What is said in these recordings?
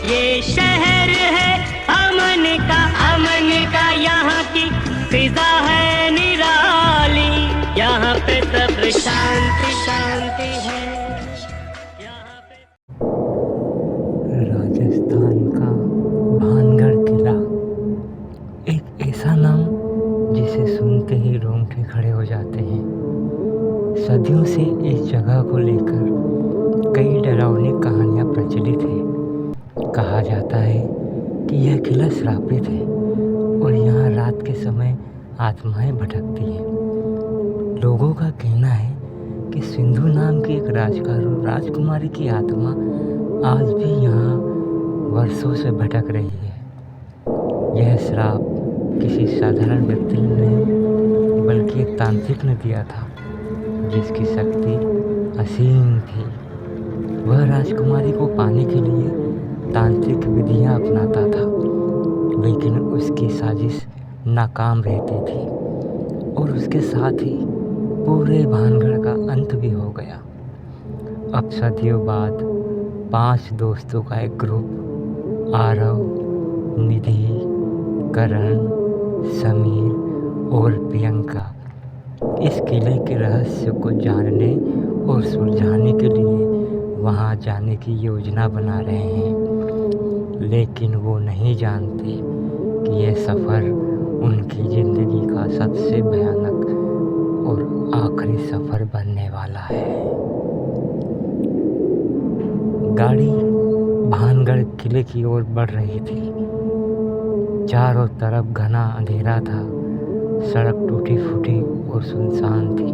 ये शहर है अमन का यहाँ की फिजा है निराली, यहाँ पे सब शांति शांति है। राजस्थान का भानगढ़ किला, एक ऐसा नाम जिसे सुनते ही रोंगटे खड़े हो जाते हैं। सदियों से इस जगह को लेकर कई डरावनी कहानियां प्रचलित हैं। कहा जाता है कि यह किला श्रापित है और यहाँ रात के समय आत्माएं भटकती हैं। लोगों का कहना है कि सिंधु नाम की एक राजकुमारी की आत्मा आज भी यहाँ वर्षों से भटक रही है। यह श्राप किसी साधारण व्यक्ति ने नहीं बल्कि एक तांत्रिक ने दिया था, जिसकी शक्ति असीम थी। वह राजकुमारी को पाने के लिए तांत्रिक विधियां अपनाता था, लेकिन उसकी साजिश नाकाम रहती थी और उसके साथ ही पूरे भानगढ़ का अंत भी हो गया। अब सदियों बाद 5 दोस्तों का एक ग्रुप आरव, निधि, करण, समीर और प्रियंका इस किले के रहस्य को जानने और सुलझाने के लिए वहां जाने की योजना बना रहे हैं। लेकिन वो नहीं जानते कि यह सफ़र उनकी ज़िंदगी का सबसे भयानक और आखिरी सफ़र बनने वाला है। गाड़ी भानगढ़ किले की ओर बढ़ रही थी। चारों तरफ घना अंधेरा था। सड़क टूटी फूटी और सुनसान थी।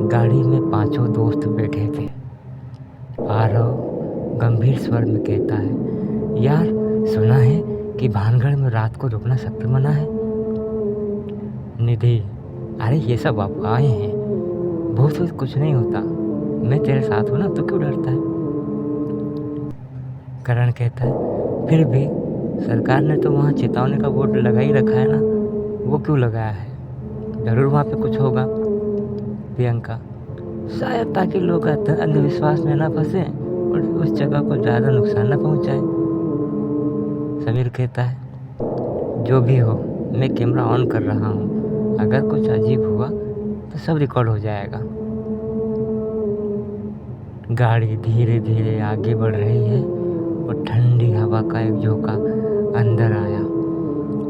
गाड़ी में 5 दोस्त बैठे थे। आरव गंभीर स्वर में कहता है, यार सुना है कि भानगढ़ में रात को रुकना सख्त मना है। निधि, अरे ये सब अफवाहें हैं, भूत कुछ नहीं होता, मैं तेरे साथ हूँ ना, तो क्यों डरता है। करण कहता है, फिर भी सरकार ने तो वहाँ चेतावनी का बोर्ड लगा ही रखा है ना, वो क्यों लगाया है, ज़रूर वहाँ पे कुछ होगा। प्रियंका, शायद ताकि लोग अंधविश्वास में ना फंसे और उस जगह को ज़्यादा नुकसान ना पहुँचाए। समीर कहता है, जो भी हो मैं कैमरा ऑन कर रहा हूँ, अगर कुछ अजीब हुआ तो सब रिकॉर्ड हो जाएगा। गाड़ी धीरे धीरे आगे बढ़ रही है और ठंडी हवा का एक झोंका अंदर आया,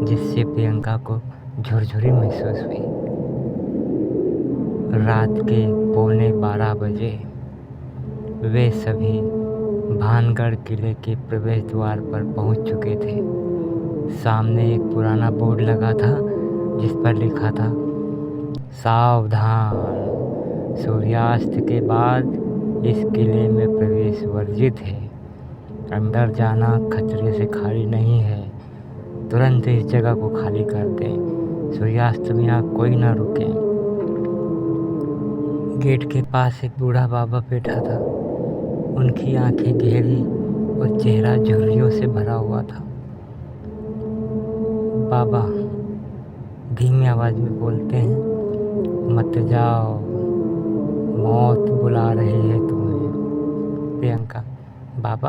जिससे प्रियंका को झुरझुरी महसूस हुई। रात के 11:15 बजे वे सभी भानगढ़ किले के प्रवेश द्वार पर पहुंच चुके थे। सामने एक पुराना बोर्ड लगा था जिस पर लिखा था, सावधान, सूर्यास्त के बाद इस किले में प्रवेश वर्जित है। अंदर जाना खतरे से खाली नहीं है। तुरंत इस जगह को खाली कर दें। सूर्यास्त में यहाँ कोई ना रुके। गेट के पास एक बूढ़ा बाबा बैठा था। उनकी आंखें गहरी और चेहरा झुर्रियों से भरा हुआ था। बाबा धीमी आवाज में बोलते हैं, मत जाओ, मौत बुला रही है तुम्हें। प्रियंका, बाबा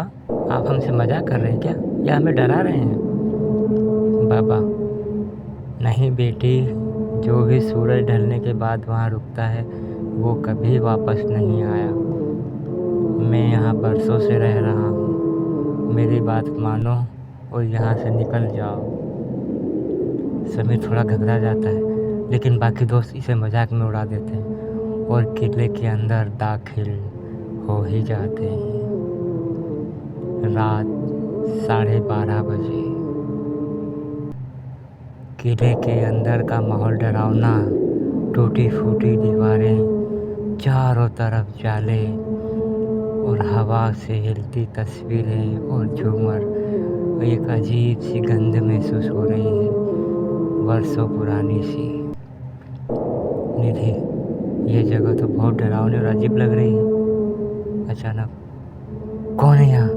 आप हमसे मजाक कर रहे हैं क्या, या हमें डरा रहे हैं। बाबा, नहीं बेटी, जो भी सूरज ढलने के बाद वहाँ रुकता है वो कभी वापस नहीं आया। मैं यहाँ बरसों से रह रहा हूँ, मेरी बात मानो और यहाँ से निकल जाओ। समीर थोड़ा घबरा जाता है, लेकिन बाकी दोस्त इसे मजाक में उड़ा देते हैं और किले के अंदर दाखिल हो ही जाते हैं। रात 12:30 बजे किले के अंदर का माहौल डरावना। टूटी फूटी दीवारें, चारों तरफ जाले और हवा से हिलती तस्वीरें और झूमर। एक अजीब सी गंध महसूस हो रही है, वर्षों पुरानी सी। निधि, ये जगह तो बहुत डरावनी और अजीब लग रही है। अचानक, कौन है यहाँ,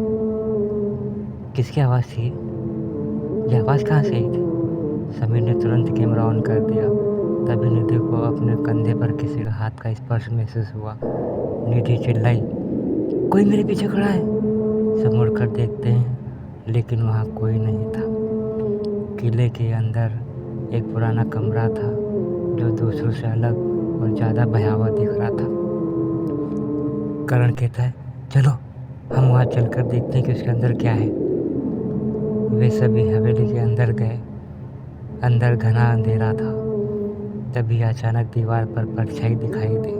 किसकी आवाज़ थी, ये आवाज़ कहाँ से आई थी। समीर ने तुरंत कैमरा ऑन कर दिया। तभी निधि को अपने कंधे पर किसी का हाथ का स्पर्श महसूस हुआ। निधि चिल्लाई, कोई मेरे पीछे खड़ा है। सब मुड़कर देखते हैं लेकिन वहाँ कोई नहीं था। किले के अंदर एक पुराना कमरा था जो दूसरों से अलग और ज़्यादा भयावह दिख रहा था। करण कहता है, चलो हम वहाँ चलकर देखते हैं कि उसके अंदर क्या है। वे सभी हवेली के अंदर गए। अंदर घना अंधेरा था। तभी अचानक दीवार पर परछाई दिखाई दी,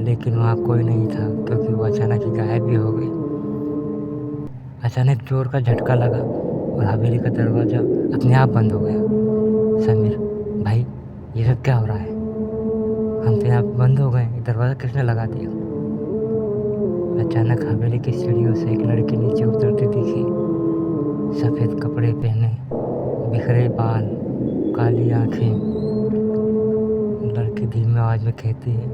लेकिन वहाँ कोई नहीं था क्योंकि वो अचानक ही गायब भी हो गई। अचानक जोर का झटका लगा और हवेली का दरवाज़ा अपने आप बंद हो गया। समीर, भाई ये सब क्या हो रहा है? हम तो यहाँ बंद हो गए, दरवाज़ा किसने लगा दिया? अचानक हवेली की सीढ़ियों से एक लड़की नीचे उतरती दिखी। सफ़ेद कपड़े पहने, बिखरे बाल, काली आँखें। लड़की धीमी आवाज़ में कहती है,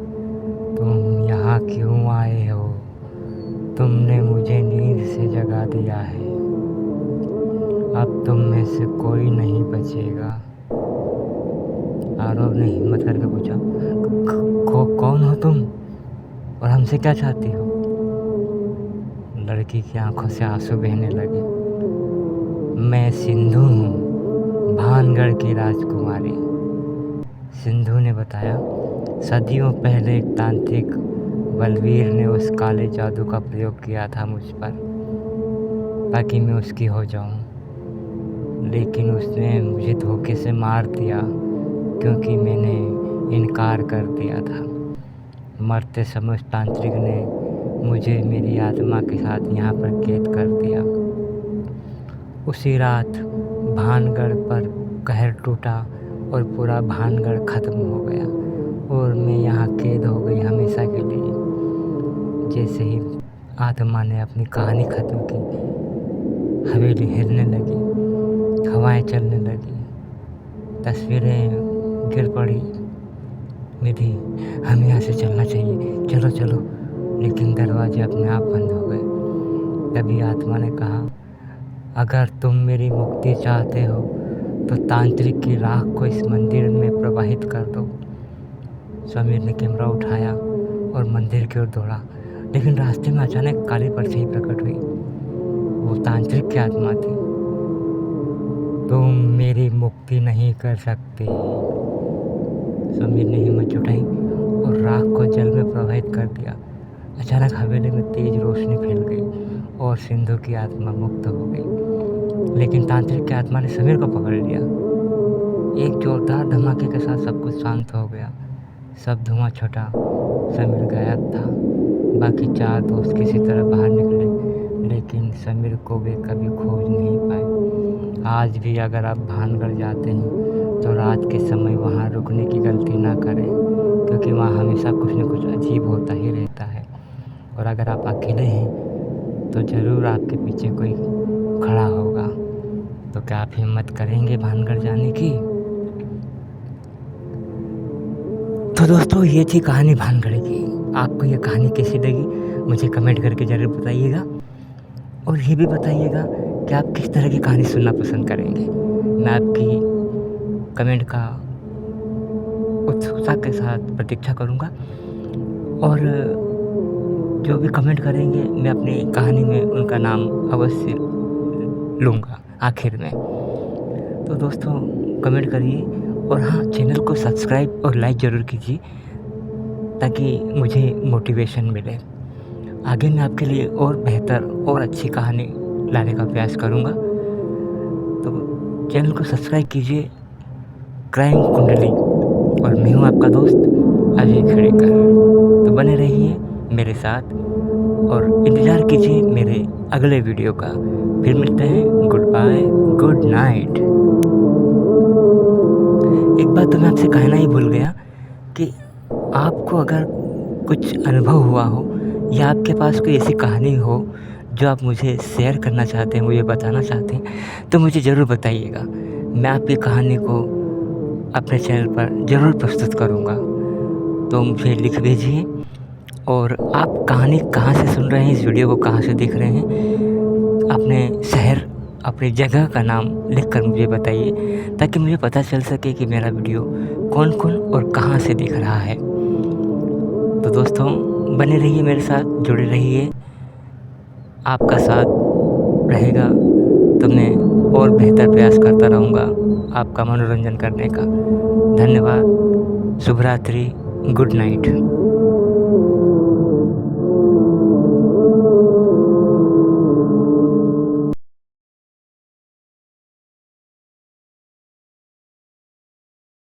तुम यहाँ क्यों आए हो? तुमने मुझे नींद से जगा दिया है। अब तुम में से कोई नहीं बचेगा। आरव ने हिम्मत करके पूछा, कौन हो तुम और हमसे क्या चाहती हो? लड़की की आंखों से आंसू बहने लगे। मैं सिंधु हूँ, भानगढ़ की राजकुमारी। सिंधु ने बताया, सदियों पहले एक तांत्रिक बलवीर ने उस काले जादू का प्रयोग किया था मुझ पर ताकि मैं उसकी हो जाऊं, लेकिन उसने मुझे धोखे से मार दिया क्योंकि मैंने इनकार कर दिया था। मरते समय उस तांत्रिक ने मुझे मेरी आत्मा के साथ यहाँ पर कैद कर दिया। उसी रात भानगढ़ पर कहर टूटा और पूरा भानगढ़ ख़त्म हो गया और मैं यहाँ कैद हो गई हमेशा के लिए। जैसे ही आत्मा ने अपनी कहानी ख़त्म की, हवेली हिलने लगी, हवाएं चलने लगी, तस्वीरें गिर पड़ी। निधि, हमें यहाँ से चलना चाहिए, चलो चलो। लेकिन दरवाजे अपने आप बंद हो गए। तभी आत्मा ने कहा, अगर तुम मेरी मुक्ति चाहते हो तो तांत्रिक की राख को इस मंदिर में प्रवाहित कर दो। समीर ने कैमरा उठाया और मंदिर की ओर दौड़ा, लेकिन रास्ते में अचानक काली परछाई प्रकट हुई। वो तांत्रिक की आत्मा थी। तुम मेरी मुक्ति नहीं कर सकते। समीर ने हिम्मत जुटाई और राख को जल में प्रवाहित कर दिया। अचानक हवेली में तेज रोशनी फैल गई और सिंधु की आत्मा मुक्त हो गई, लेकिन तांत्रिक की आत्मा ने समीर को पकड़ लिया। एक जोरदार धमाके के साथ सब कुछ शांत हो गया। सब धुआं छूटा, समीर गायब था। बाकी 4 दोस्त किसी तरह बाहर निकले, लेकिन समीर को वे कभी खोज नहीं पाए। आज भी अगर आप भानगढ़ जाते हैं तो रात के समय वहाँ रुकने की गलती ना करें, क्योंकि वहाँ हमेशा कुछ न कुछ अजीब होता ही रहता है। और अगर आप अकेले हैं तो ज़रूर आपके पीछे कोई खड़ा होगा। तो क्या आप हिम्मत करेंगे भानगढ़ जाने की? तो दोस्तों, ये थी कहानी भानगढ़ की। आपको ये कहानी कैसी लगी मुझे कमेंट करके ज़रूर बताइएगा, और ये भी बताइएगा कि आप किस तरह की कहानी सुनना पसंद करेंगे। मैं आपकी कमेंट का उत्सुकता के साथ प्रतीक्षा करूँगा, और जो भी कमेंट करेंगे मैं अपनी कहानी में उनका नाम अवश्य लूँगा आखिर में। तो दोस्तों, कमेंट करिए, और हाँ, चैनल को सब्सक्राइब और लाइक ज़रूर कीजिए ताकि मुझे मोटिवेशन मिले। आगे मैं आपके लिए और बेहतर और अच्छी कहानी लाने का प्रयास करूँगा। तो चैनल को सब्सक्राइब कीजिए। क्राइम कुंडली, और मैं हूँ आपका दोस्त अजय खेड़ेकर। तो बने रहिए मेरे साथ और इंतज़ार कीजिए मेरे अगले वीडियो का। फिर मिलते हैं। Good bye, good night. एक बात तो मैं आपसे कहना ही भूल गया कि आपको अगर कुछ अनुभव हुआ हो या आपके पास कोई ऐसी कहानी हो जो आप मुझे शेयर करना चाहते हैं, मुझे बताना चाहते हैं, तो मुझे ज़रूर बताइएगा। मैं आपकी कहानी को अपने चैनल पर ज़रूर प्रस्तुत करूँगा। तो मुझे लिख भेजिए, और आप कहानी कहाँ से सुन रहे हैं, इस वीडियो को कहाँ से देख रहे हैं, अपने शहर, अपनी जगह का नाम लिखकर मुझे बताइए ताकि मुझे पता चल सके कि मेरा वीडियो कौन कौन और कहाँ से देख रहा है। तो दोस्तों, बने रहिए मेरे साथ, जुड़े रहिए। आपका साथ रहेगा तो मैं और बेहतर प्रयास करता रहूँगा आपका मनोरंजन करने का। धन्यवाद। शुभ रात्रि। Good night.